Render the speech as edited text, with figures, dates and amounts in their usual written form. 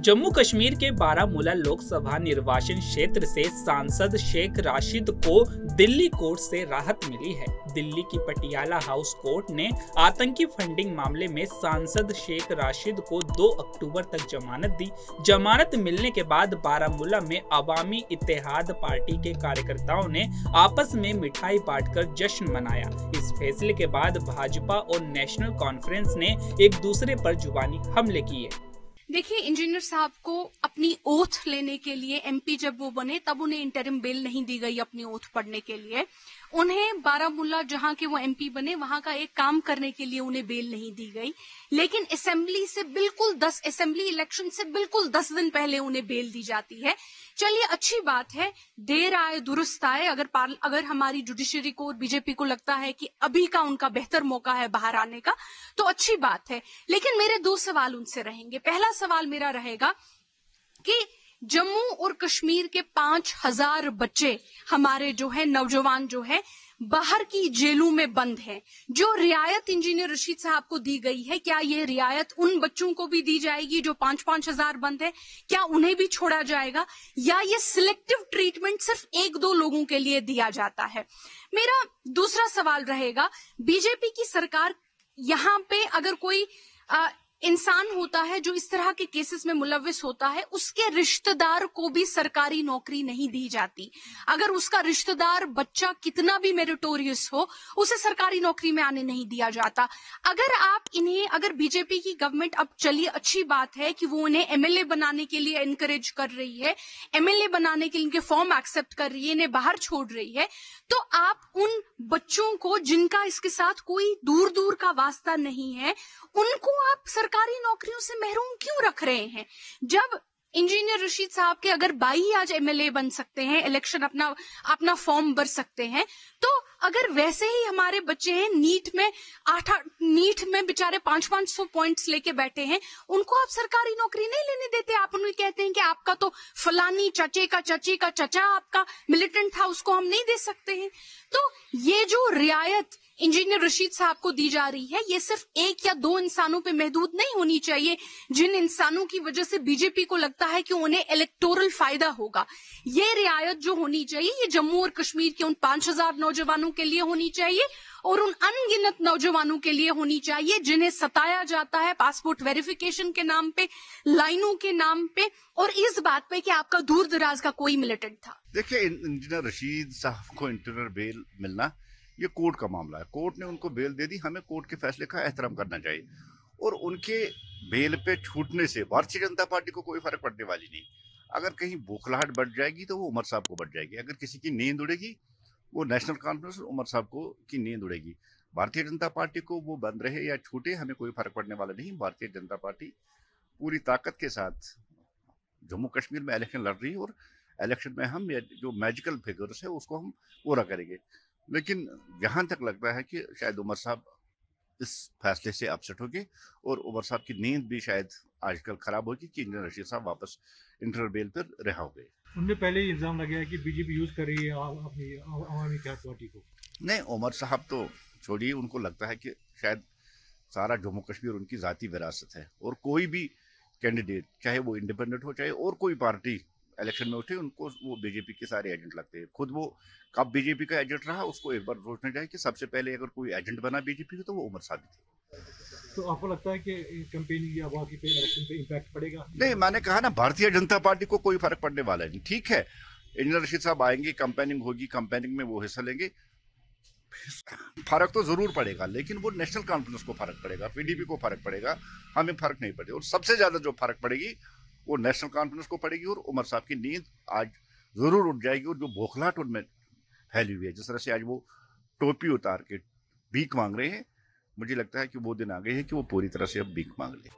जम्मू कश्मीर के बारामूला लोकसभा निर्वाचन क्षेत्र से सांसद शेख राशिद को दिल्ली कोर्ट से राहत मिली है। दिल्ली की पटियाला हाउस कोर्ट ने आतंकी फंडिंग मामले में सांसद शेख राशिद को 2 अक्टूबर तक जमानत दी। जमानत मिलने के बाद बारामूला में अवामी इत्तेहाद पार्टी के कार्यकर्ताओं ने आपस में मिठाई बांटकर जश्न मनाया। इस फैसले के बाद भाजपा और नेशनल कॉन्फ्रेंस ने एक दूसरे पर जुबानी हमले किए। देखिए, इंजीनियर साहब को अपनी ओथ लेने के लिए एमपी जब वो बने तब उन्हें इंटरिम बेल नहीं दी गई अपनी ओथ पढ़ने के लिए। उन्हें बारामूला जहां के वो एमपी बने वहां का एक काम करने के लिए उन्हें बेल नहीं दी गई, लेकिन असेंबली इलेक्शन से बिल्कुल 10 दिन पहले उन्हें बेल दी जाती है। चलिए, अच्छी बात है, देर आए दुरुस्त आए। अगर हमारी जुडिशरी को और बीजेपी को लगता है कि अभी का उनका बेहतर मौका है बाहर आने का, तो अच्छी बात है। लेकिन मेरे 2 सवाल उनसे रहेंगे। पहला सवाल मेरा रहेगा कि जम्मू और कश्मीर के 5000 बच्चे हमारे जो है नौजवान जो है बाहर की जेलों में बंद हैं। जो रियायत इंजीनियर रशीद साहब को दी गई है, क्या ये रियायत उन बच्चों को भी दी जाएगी जो 5-5 हजार बंद है? क्या उन्हें भी छोड़ा जाएगा, या ये सिलेक्टिव ट्रीटमेंट सिर्फ 1-2 लोगों के लिए दिया जाता है? मेरा दूसरा सवाल रहेगा, बीजेपी की सरकार यहां पे अगर कोई इंसान होता है जो इस तरह के केसेस में मुलविस होता है, उसके रिश्तेदार को भी सरकारी नौकरी नहीं दी जाती। अगर उसका रिश्तेदार बच्चा कितना भी मेरिटोरियस हो, उसे सरकारी नौकरी में आने नहीं दिया जाता। अगर बीजेपी की गवर्नमेंट, अब चलिए अच्छी बात है कि वो उन्हें एमएलए बनाने के लिए एनकरेज कर रही है, एमएलए बनाने के लिए इनके फॉर्म एक्सेप्ट कर रही है, इन्हें बाहर छोड़ रही है, तो आप उन बच्चों को जिनका इसके साथ कोई दूर दूर का वास्ता नहीं है, उनको आप सरकारी नौकरियों से महरूम क्यों रख रहे हैं? जब इंजीनियर रशीद साहब के अगर भाई आज एमएलए बन सकते हैं, इलेक्शन अपना फॉर्म भर सकते हैं, तो अगर वैसे ही हमारे बच्चे हैं नीट में बेचारे 500-500 पॉइंट्स लेके बैठे हैं, उनको आप सरकारी नौकरी नहीं लेने देते। आप उन्हें कहते हैं कि आपका तो फलानी चाचे का चचा आपका मिलिटेंट था, उसको हम नहीं दे सकते हैं। तो ये जो रियायत इंजीनियर रशीद साहब को दी जा रही है, ये सिर्फ 1 या 2 इंसानों पे महदूद नहीं होनी चाहिए, जिन इंसानों की वजह से बीजेपी को लगता है कि उन्हें इलेक्टोरल फायदा होगा। ये रियायत जो होनी चाहिए, ये जम्मू और कश्मीर के उन 5000 नौजवानों के लिए होनी चाहिए और उन अनगिनत नौजवानों के लिए होनी चाहिए जिन्हें सताया जाता है पासपोर्ट वेरिफिकेशन के नाम पे, लाइनों के नाम पे, और इस बात पे कि आपका दूर दराज का कोई मिलिटेंट था। देखिए, इंजीनियर रशीद साहब को इंटरनल बेल मिलना ये कोर्ट का मामला है। कोर्ट ने उनको बेल दे दी, हमें कोर्ट के फैसले का एहतराम करना चाहिए। और उनके बेल पे छूटने से भारतीय जनता पार्टी को कोई फर्क पड़ने वाली नहीं। अगर कहीं बौखलाहट बढ़ जाएगी तो वो उमर साहब को बढ़ जाएगी। अगर किसी की नींद उड़ेगी, वो नेशनल कॉन्फ्रेंस उमर साहब को की नींद उड़ेगी। भारतीय जनता पार्टी को वो बंद रहे या छूटे, हमें कोई फर्क पड़ने वाला नहीं। भारतीय जनता पार्टी पूरी ताकत के साथ जम्मू कश्मीर में इलेक्शन लड़ रही है और इलेक्शन में हम जो मैजिकल फिगर्स है उसको हम पूरा करेंगे। लेकिन जहां तक लगता है कि शायद उमर साहब इस फैसले से अपसेट होंगे और उमर साहब की नींद भी शायद आजकल खराब होगी कि इंजीनियर रशीद साहब वापस इंटरनल बेल पर रिहा हो गए। उनमें पहले ही इल्जाम लगाया कि बीजेपी यूज कर रही है अपनी अवामी पार्टी को। नहीं, उमर साहब तो छोड़िए, उनको लगता है कि शायद सारा जम्मू कश्मीर उनकी जाती विरासत है और कोई भी कैंडिडेट, चाहे वो इंडिपेंडेंट हो चाहे और कोई पार्टी इलेक्शन में उठे, उनको वो बीजेपी के सारे एजेंट लगते हैं। खुद वो कब बीजेपी का एजेंट रहा, उसको एक बार सोचना चाहिए कि सबसे पहले अगर कोई एजेंट बना बीजेपी का तो वो उमर साहब थे। तो आपको लगता है कि कैंपेनिंग या बाकी पे इलेक्शन पे इम्पैक्ट पड़ेगा? नहीं, मैंने कहा ना, भारतीय जनता पार्टी को कोई फर्क पड़ने वाला नहीं। ठीक है, इंजीनियर रशीद साहब आएंगे, कैंपेनिंग होगी, कैंपेनिंग में वो हिस्सा लेंगे, फर्क तो जरूर पड़ेगा, लेकिन वो नेशनल कॉन्फ्रेंस को फर्क पड़ेगा, पीडीपी को फर्क पड़ेगा, हमें फर्क नहीं पड़ेगा। और सबसे ज्यादा जो फर्क पड़ेगी वो नेशनल कॉन्फ्रेंस को पड़ेगी और उमर साहब की नींद आज जरूर उठ जाएगी। और जो बौखलाहट उनमें फैली हुई है, जिस तरह से आज वो टोपी उतार के भीख मांग रहे हैं, मुझे लगता है कि वो दिन आ गए हैं कि वो पूरी तरह से अब भीख मांग ले।